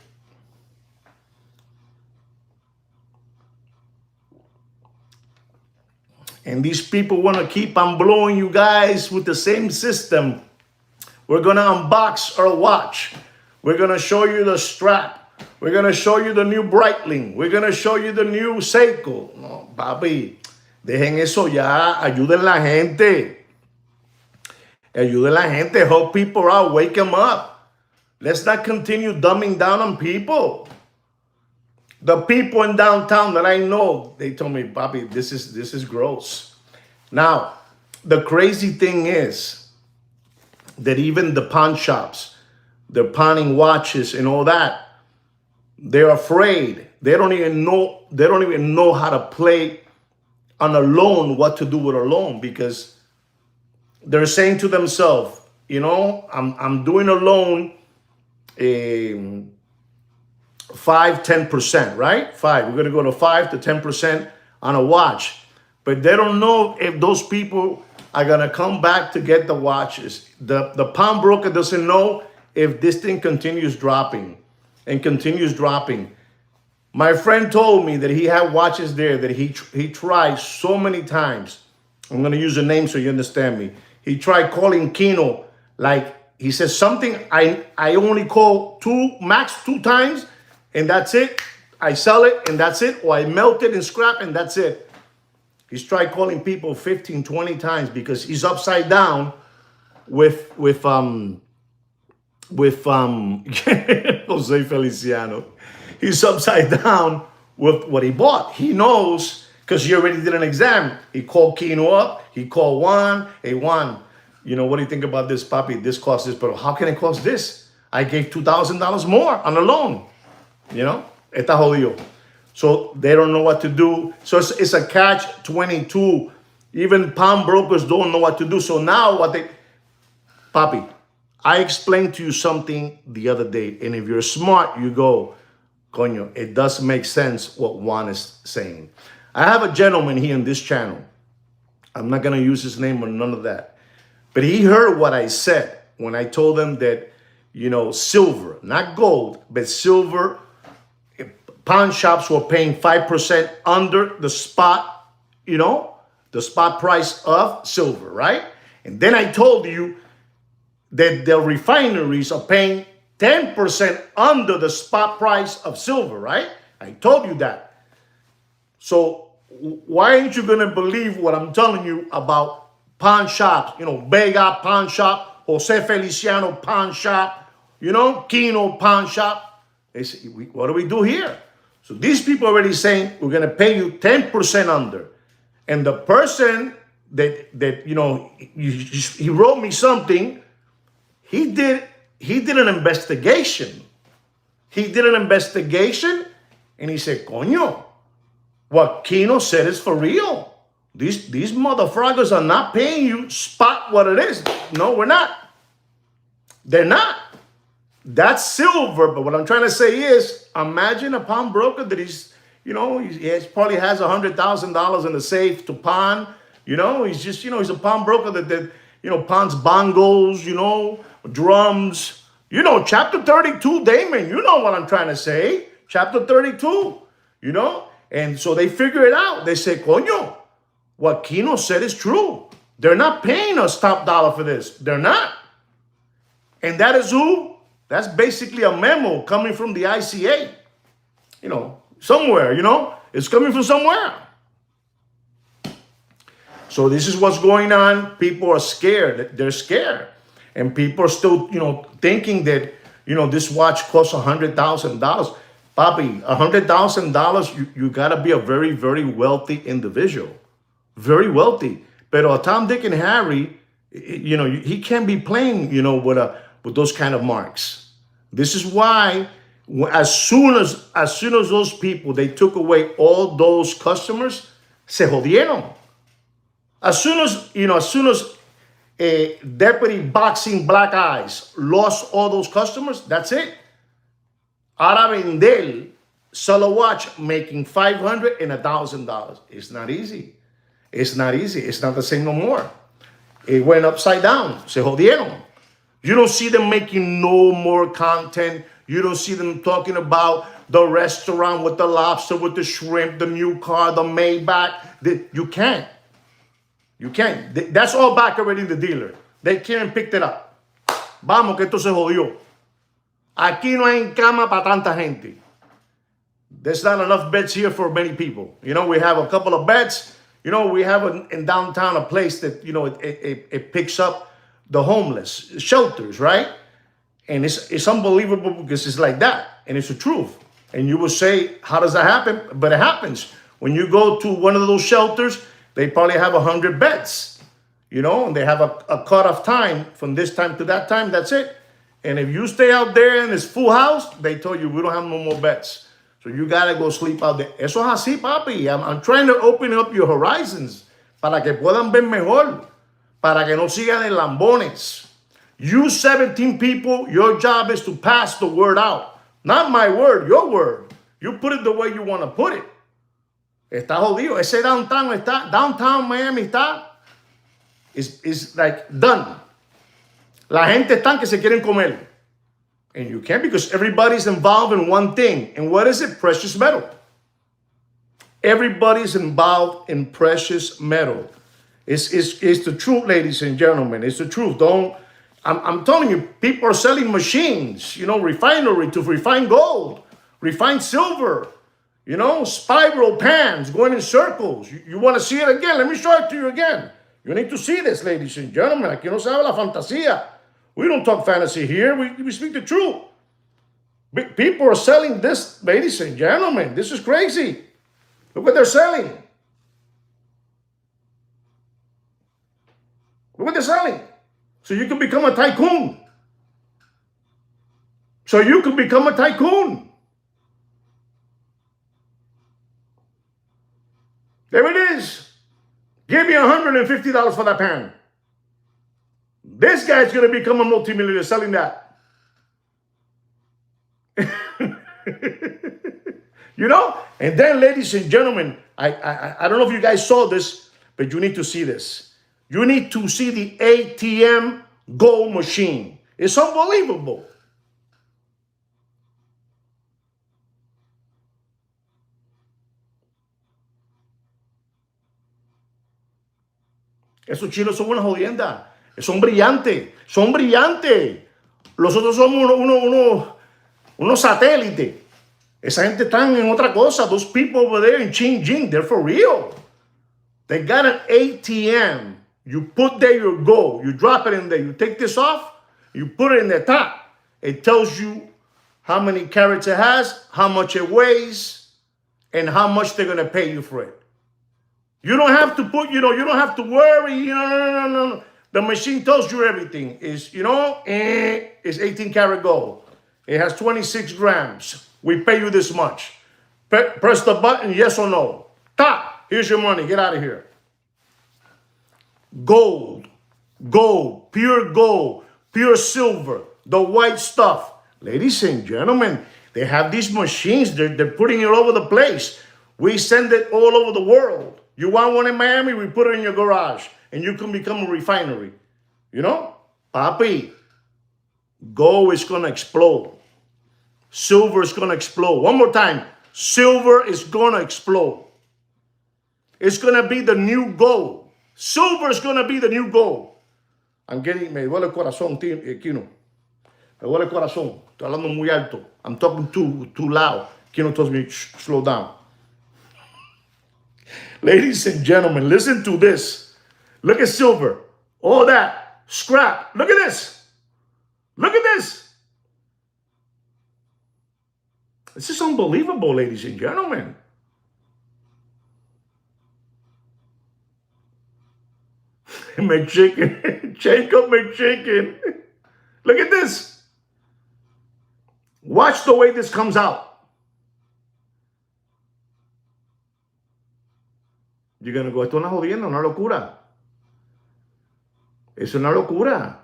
A: And these people want to keep on blowing you guys with the same system. We're going to unbox our watch. We're going to show you the strap. We're going to show you the new Breitling. We're going to show you the new Seiko. No, papi, dejen eso ya. Ayuden la gente. Ayuden la gente. Help people out. Wake them up. Let's not continue dumbing down on people. The people in downtown that I know, they told me, Bobby, this is gross. Now, the crazy thing is that even the pawn shops, they're pawning watches and all that, they're afraid. They don't even know how to play on a loan, what to do with a loan, because they're saying to themselves, I'm doing a loan 5-10%, right? We're going to go to 5 to 10% on a watch. But they don't know if those people are going to come back to get the watches. The pawnbroker doesn't know if this thing continues dropping and continues dropping. My friend told me that he had watches there that he tried so many times. I'm going to use a name so you understand me. He tried calling Kino, like he says something, I only call max two times, and that's it. I sell it, and that's it. Or I melt it and scrap, and that's it. He's tried calling people 15, 20 times because he's upside down with Jose Feliciano. He's upside down with what he bought. He knows because he already did an exam. He called Kino up. He called Juan. Hey, Juan, what do you think about this, papi? This costs this, but how can it cost this? I gave $2,000 more on a loan. Está jodido. So they don't know what to do. So it's a catch-22. Even pawnbrokers don't know what to do. So now Papi, I explained to you something the other day. And if you're smart, you go, coño, it does make sense what Juan is saying. I have a gentleman here on this channel. I'm not going to use his name or none of that. But he heard what I said when I told him that, silver, not gold, but silver, pawn shops were paying 5% under the spot, the spot price of silver, right? And then I told you that the refineries are paying 10% under the spot price of silver, right? I told you that. So why ain't you going to believe what I'm telling you about pawn shops? Vega pawn shop, Jose Feliciano pawn shop, Kino pawn shop. They say, what do we do here? So these people are already saying, we're going to pay you 10% under. And the person that he wrote me something, he did an investigation. He did an investigation and he said, coño, what Kino said is for real. These motherfuckers are not paying you spot what it is. No, we're not. They're not. That's silver, but what I'm trying to say is, imagine a pawnbroker that he probably has $100,000 in the safe to pawn. He's just, he's a pawnbroker that pawns bongos, drums, You know, chapter 32, Damon, you know what I'm trying to say. Chapter 32, you know? And so they figure it out. They say, coño, what Kino said is true. They're not paying us top dollar for this. They're not. And that is who? That's basically a memo coming from the ICA. You know, somewhere, you know? It's coming from somewhere. So this is what's going on. People are scared. They're scared. And people are still, you know, thinking that, you know, this watch costs $100,000. Papi, $100,000, you got to be a very, very wealthy individual. Very wealthy. But Tom, Dick, and Harry, you know, he can't be playing, you know, with those kind of marks. This is why as soon as those people, they took away all those customers, se jodieron. As soon as Deputy Boxing Black Eyes lost all those customers, that's it. Ahora vender, sell a watch making $500 and $1,000. It's not easy. It's not easy. It's not the same no more. It went upside down. Se jodieron. You don't see them making no more content. You don't see them talking about the restaurant with the lobster, with the shrimp, the new car, the Maybach. You can't. You can't. That's all back already in the dealer. They came and picked it up. Vamos, que esto se jodió. Aquí no hay cama para tanta gente. There's not enough beds here for many people. You know, we have a couple of beds. You know, we have in downtown a place that, you know, it picks up the homeless, shelters, right? And it's unbelievable because it's like that. And it's the truth. And you will say, how does that happen? But it happens. When you go to one of those shelters, they probably have 100 beds, you know, and they have a cutoff time from this time to that time. That's it. And if you stay out there and it's full house, they told you we don't have no more beds. So you got to go sleep out there. Eso es así, papi. I'm trying to open up your horizons para que puedan ver mejor, para que no sigan en lambones. You 17 people, your job is to pass the word out. Not my word, your word. You put it the way you want to put it. Está jodido. Ese downtown Miami is like done. La gente está que se quieren comer. And you can't because everybody's involved in one thing. And what is it? Precious metal. Everybody's involved in precious metal. It's the truth, ladies and gentlemen. It's the truth. I'm telling you, people are selling machines, you know, refinery to refine gold, refine silver. You know, spiral pans going in circles. You want to see it again? Let me show it to you again. You need to see this, ladies and gentlemen. Aquí no se habla fantasía. We don't talk fantasy here. We speak the truth. People are selling this, ladies and gentlemen. This is crazy. Look what they're selling. Look what they're selling. So you can become a tycoon. So you can become a tycoon. There it is. Give me $150 for that pan. This guy's going to become a multimillionaire selling that. You know? And then, ladies and gentlemen, I don't know if you guys saw this, but you need to see this. You need to see the ATM gold machine. It's unbelievable. Esos chinos son una jodienda. Son brillantes. Son brillantes. Los otros somos unos satélites. Esa gente están en otra cosa. Those people over there in Xinjiang, they're for real. They got an ATM. You put there your gold. You drop it in there. You take this off. You put it in the top. It tells you how many carats it has, how much it weighs, and how much they're going to pay you for it. You don't have to put, you don't have to worry. No. The machine tells you everything. It's 18 karat gold. It has 26 grams. We pay you this much. Press the button, yes or no. Ta, here's your money. Get out of here. Gold, pure silver, the white stuff. Ladies and gentlemen, they have these machines. They're putting it all over the place. We send it all over the world. You want one in Miami, we put it in your garage, and you can become a refinery. You know? Papi, Gold is going to explode. Silver is going to explode. One more time. Silver is going to explode. It's going to be the new gold. Silver is going to be the new gold. Me duele el corazón, Kino. Me duele el corazón. Estoy hablando muy alto. I'm talking too loud. Kino tells me, slow down. Ladies and gentlemen, listen to this. Look at silver. All that scrap. Look at this. Look at this. This is unbelievable, ladies and gentlemen. McChicken. Jacob McChicken. Look at this. Watch the way this comes out. You're going to go, esto es una jodienda, una locura. Es una locura.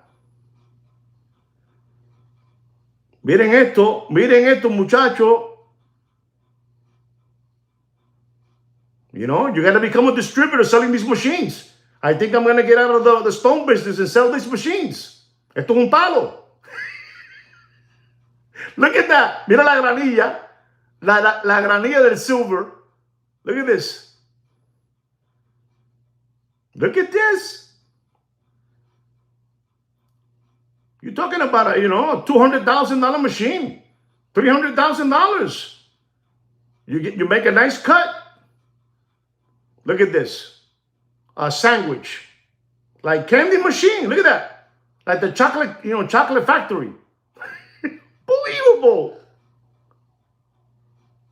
A: Miren esto, muchachos. You know, you got to become a distributor selling these machines. I think I'm going to get out of the stone business and sell these machines. Esto es un palo. Look at that. Mira la granilla. La granilla del silver. Look at this. Look at this. You're talking about a $200,000 machine, $300,000. You make a nice cut. Look at this, a sandwich, like candy machine. Look at that, like the chocolate factory. Unbelievable.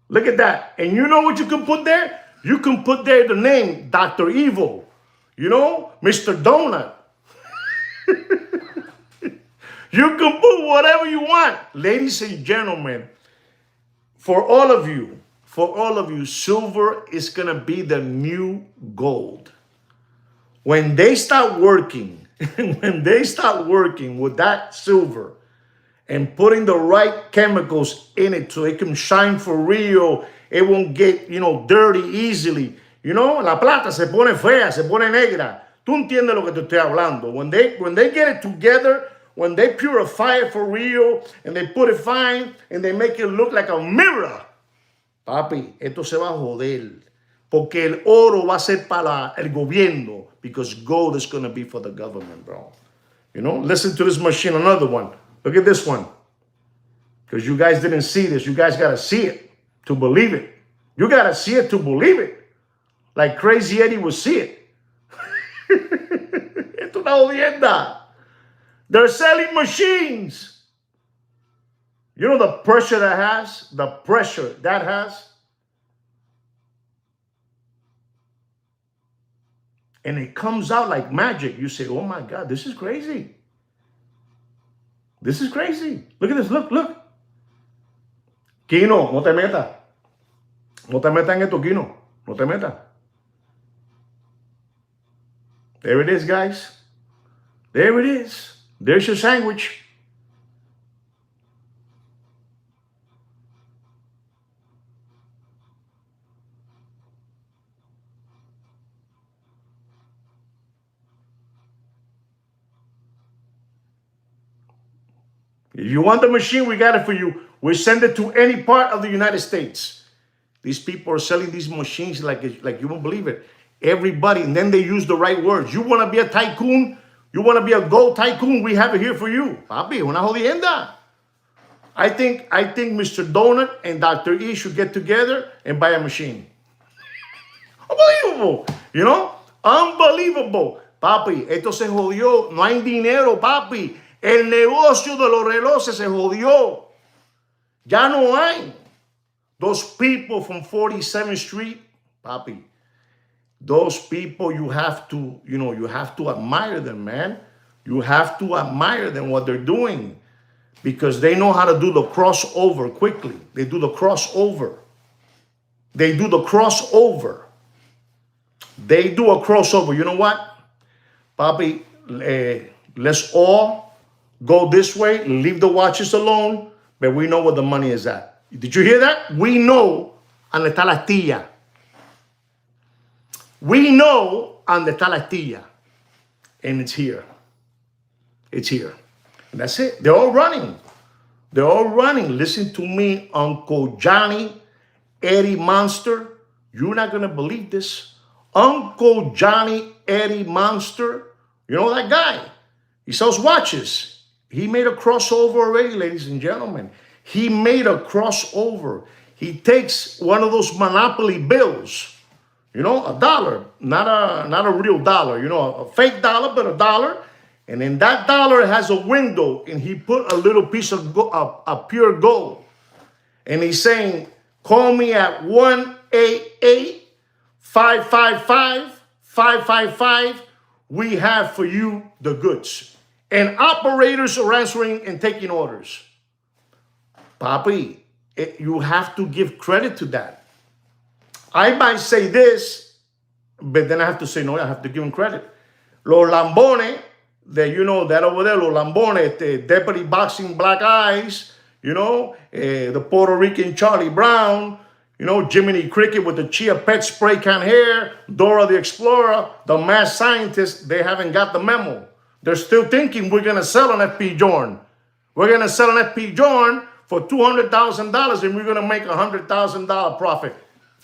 A: Look at that, and you know what you can put there? You can put there the name Dr. Evil. You know, Mr. Donut. You can put whatever you want. Ladies and gentlemen, for all of you, silver is going to be the new gold. When they start working, with that silver and putting the right chemicals in it so it can shine for real, it won't get, dirty easily. La plata se pone fea, se pone negra. Tú entiendes lo que te estoy hablando. When they get it together, when they purify it for real, and they put it fine, and they make it look like a mirror, papi, esto se va a joder. Porque el oro va a ser para el gobierno, because gold is going to be for the government, bro. Listen to this machine, another one. Look at this one. Because you guys didn't see this. You guys got to see it to believe it. You got to see it to believe it. Like Crazy Eddie will see it. Esto es una jodienda. They're selling machines. You know the pressure that has? The pressure that has? And it comes out like magic. You say, oh my God, this is crazy. This is crazy. Look at this. Look. Kino, no te metas. No te metas en esto, Kino. No te metas. There it is, guys. There it is. There's your sandwich. If you want the machine, we got it for you. We send it to any part of the United States. These people are selling these machines like you won't believe it. Everybody, and then they use the right words. You want to be a tycoon? You want to be a gold tycoon? We have it here for you. Papi, una jodienda. I think Mr. Donut and Dr. E should get together and buy a machine. Unbelievable. Unbelievable. Papi, esto se jodió. No hay dinero, papi. El negocio de los relojes se jodió. Ya no hay. Those people from 47th Street, papi, those people, you have to admire them, man. You have to admire them, what they're doing, because they know how to do the crossover quickly. They do the crossover. They do a crossover. You know what, papi? Let's all go this way, leave the watches alone, but we know where the money is at. Did you hear that? We know dónde está la astilla. We know dónde está la astilla. And it's here. It's here. And that's it. They're all running. They're all running. Listen to me, Uncle Johnny, Eddie Monster. You're not going to believe this. Uncle Johnny, Eddie Monster. You know that guy? He sells watches. He made a crossover already, ladies and gentlemen. He made a crossover. He takes one of those Monopoly bills, you know, a dollar, not a real dollar, you know, a fake dollar, but a dollar. And in that dollar has a window, and he put a little piece of pure gold. And he's saying, call me at 1-888-555-555. We have for you the goods. And operators are answering and taking orders. Papi, you have to give credit to that. I might say this, but then I have to say, no, I have to give him credit. Los Lambones, that, you know, that over there, Los Lambones, the Deputy Boxing Black Eyes, you know, the Puerto Rican Charlie Brown, you know, Jiminy Cricket with the Chia Pet spray can hair, Dora the Explorer, the mad scientists, they haven't got the memo. They're still thinking we're going to sell an FP Journ. We're going to sell an FP Journ for $200,000 and we're going to make $100,000 profit.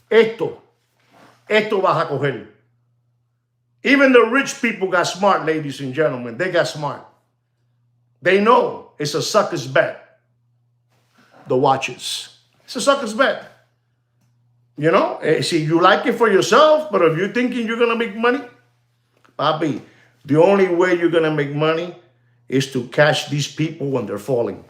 A: Esto vas a coger. Even the rich people got smart, ladies and gentlemen. They got smart. They know it's a sucker's bet. The watches. It's a sucker's bet. You know, see, you like it for yourself, but if you're thinking you're going to make money, papi, the only way you're going to make money is to catch these people when they're falling.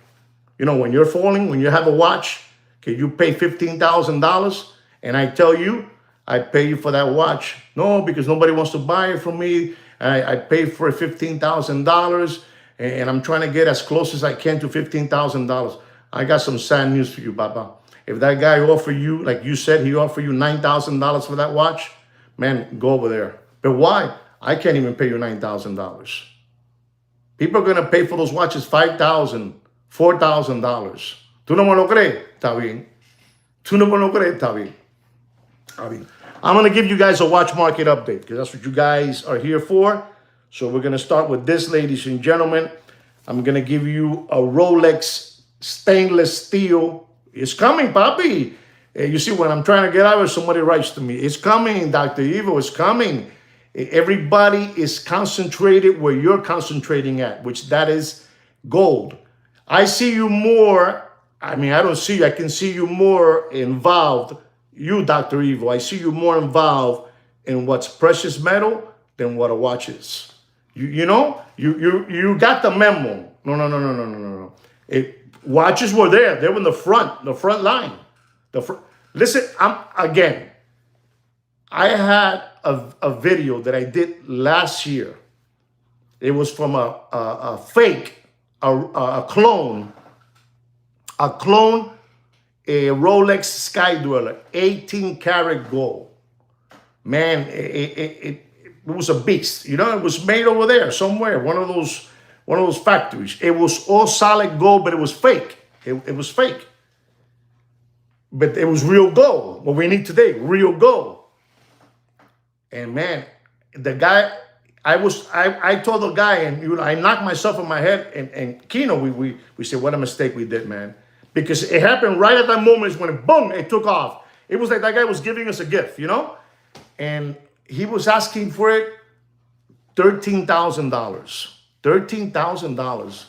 A: You know, when you're falling, when you have a watch, can you pay $15,000? And I tell you, I pay you for that watch. No, because nobody wants to buy it from me. I pay for $15,000 and I'm trying to get as close as I can to $15,000. I got some sad news for you, Papa. If that guy offer you, like you said, he offered you $9,000 for that watch, man, go over there. But why? I can't even pay you $9,000. People are going to pay for those watches $5,000, $4,000. ¿Tú no me lo crees? Está bien. ¿Tú no me lo crees? Está bien. I'm going to give you guys a watch market update because that's what you guys are here for. So we're going to start with this, ladies and gentlemen. I'm going to give you a Rolex stainless steel. It's coming, papi. You see, when I'm trying to get out of it, somebody writes to me, it's coming, Dr. Evo, it's coming. Everybody is concentrated where you're concentrating at, which that is gold. I see you more. I mean, I don't see you. I can see you more involved. You, Dr. Evo, I see you more involved in what's precious metal than what a watch is. You know, you got the memo. No. Watches were there. They were in the front line. Listen, I had a video that I did last year. It was from a fake, a clone, a Rolex Sky Dweller, 18 karat gold. Man, it was a beast. You know, it was made over there somewhere, one of those factories. It was all solid gold, but it was fake. It was fake. But it was real gold. What we need today, real gold. And man, the guy, I told the guy, and I knocked myself on my head, and Kino, we said, what a mistake we did, man. Because it happened right at that moment when boom, it took off. It was like that guy was giving us a gift, you know? And he was asking for it $13,000. $13,000.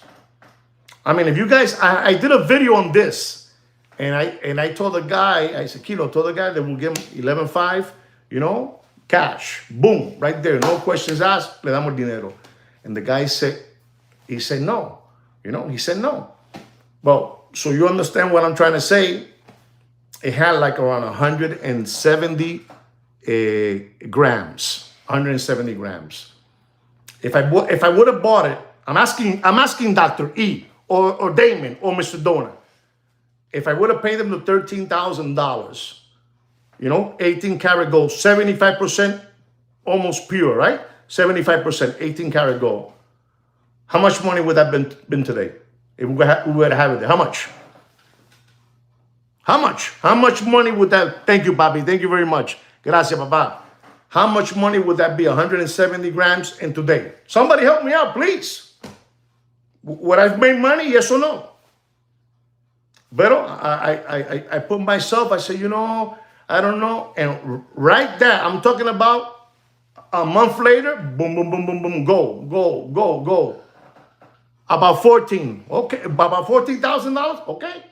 A: I mean, if you guys, I did a video on this, and I told the guy, I said, Kino, told the guy that we'll give him 11.5, you know, cash. Boom, right there. No questions asked, le damos dinero. And the guy said, no. You know, he said no. Well, so you understand what I'm trying to say. It had like around 170 grams. 170 grams. If I would have bought it, I'm asking Dr. E or Damon or Mr. Dona. If I would have paid them the $13,000, you know, 18 karat gold, 75% almost pure, right? 75%, 18 karat gold. How much money would that been today? If we would have it there. How much? How much? How much money would that? Thank you, Bobby. Thank you very much. Gracias, Papa. How much money would that be? 170 grams in today. Somebody help me out, please. Would I've made money? Yes or no? But I put myself, I said, you know, I don't know. And right there, I'm talking about a month later, boom, boom, boom, boom, boom, go, go, go, go. About 14. Okay. About $14,000. Okay.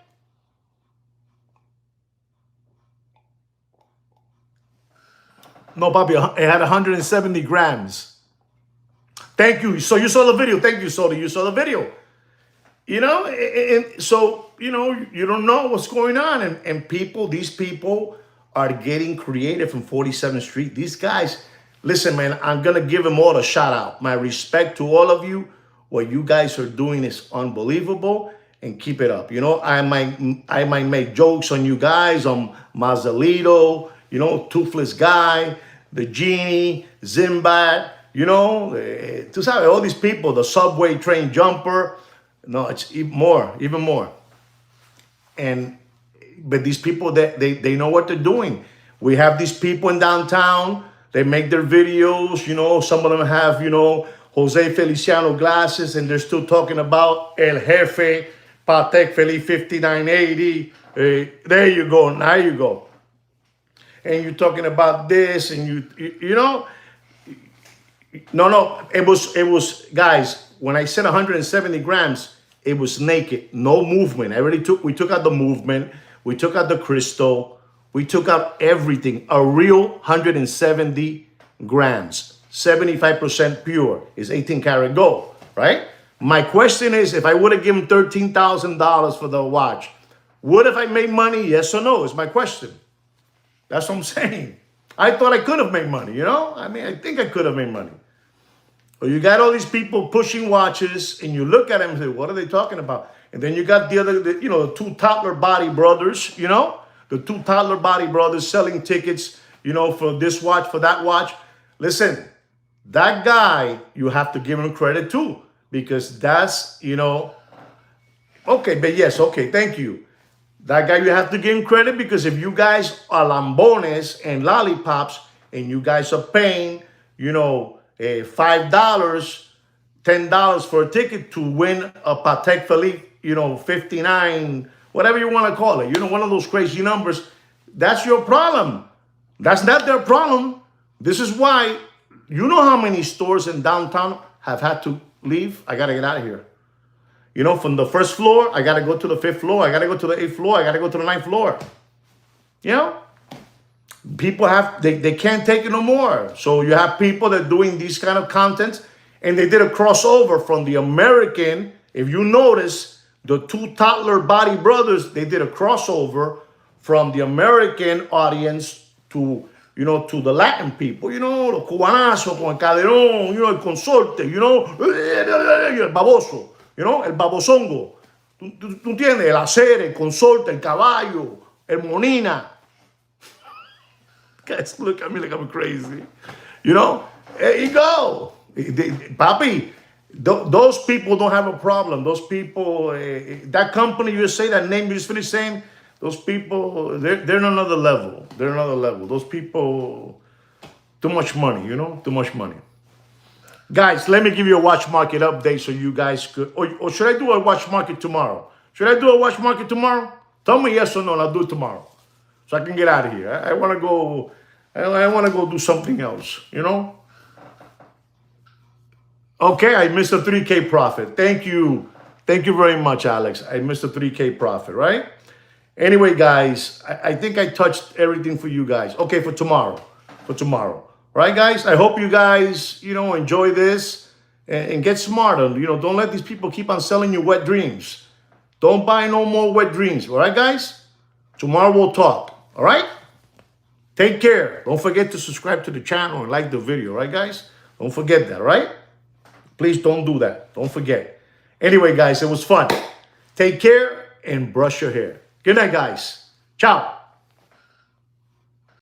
A: No, Bobby, it had 170 grams. Thank you. So you saw the video. Thank you, Soda. You saw the video. You know, and so, you know, you don't know what's going on. And people, these people are getting creative from 47th Street. These guys, listen, man, I'm going to give them all a shout out. My respect to all of you. What you guys are doing is unbelievable, and keep it up. You know, I might make jokes on you guys, on Mazalito, you know, Toothless Guy, the Genie, Zimbat, you know, tú sabes, all these people, the subway train jumper. No, it's even more. And but these people, they know what they're doing. We have these people in downtown. They make their videos. You know, some of them have, you know, Jose Feliciano glasses, and they're still talking about El Jefe, Patek Philippe 5980. There you go. Now you go. And you're talking about this, and you know, no, it was guys. When I said 170 grams, it was naked, no movement. We took out the movement, we took out the crystal, we took out everything. A real 170 grams, 75% pure, is 18 karat gold, right? My question is, if I would have given $13,000 for the watch, would have I made money? Yes or no? Is my question. That's what I'm saying. I thought I could have made money, you know? I mean, I think I could have made money. But you got all these people pushing watches, and you look at them and say, what are they talking about? And then you got you know, the two toddler body brothers, you know? The two toddler body brothers selling tickets, you know, for this watch, for that watch. Listen, that guy, you have to give him credit too, because that's, you know, okay, but yes, okay, thank you. That guy, you have to give him credit, because if you guys are lambones and lollipops, and you guys are paying, you know, $5, $10 for a ticket to win a Patek Philippe, you know, 59, whatever you want to call it, you know, one of those crazy numbers, that's your problem. That's not their problem. This is why, you know how many stores in downtown have had to leave? I got to get out of here. You know, from the first floor, I got to go to the 5th floor. I got to go to the 8th floor. I got to go to the 9th floor. You know? People have, they can't take it no more. So you have people that are doing these kind of content, and they did a crossover from the American. If you notice, the two toddler body brothers, they did a crossover from the American audience to, you know, to the Latin people. You know, los cubanazo con el caderón, you know, el consorte, you know, el baboso, you know, el babosongo. ¿Tú entiendes? El acere, el consorte, el caballo, el monina. Guys, look at me like I'm crazy. You know, there you go. Papi, those people don't have a problem. Those people, that company you say, that name you just finished saying, those people, they're on another level. They're another level. Those people, too much money, you know, too much money. Guys, let me give you a watch market update so you guys could, or should I do a watch market tomorrow? Should I do a watch market tomorrow? Tell me yes or no, and I'll do it tomorrow, so I can get out of here. I want to go. I want to go do something else, you know? Okay, I missed a 3K profit. Thank you. Thank you very much, Alex. I missed a 3K profit, right? Anyway, guys, I think I touched everything for you guys. Okay, for tomorrow. For tomorrow. Right, guys? I hope you guys, you know, enjoy this and get smarter. You know, don't let these people keep on selling you wet dreams. Don't buy no more wet dreams. All right, guys? Tomorrow we'll talk. All right? Take care. Don't forget to subscribe to the channel and like the video, right, guys? Don't forget that, right? Please don't do that. Don't forget. Anyway, guys, it was fun. Take care and brush your hair. Good night, guys. Ciao.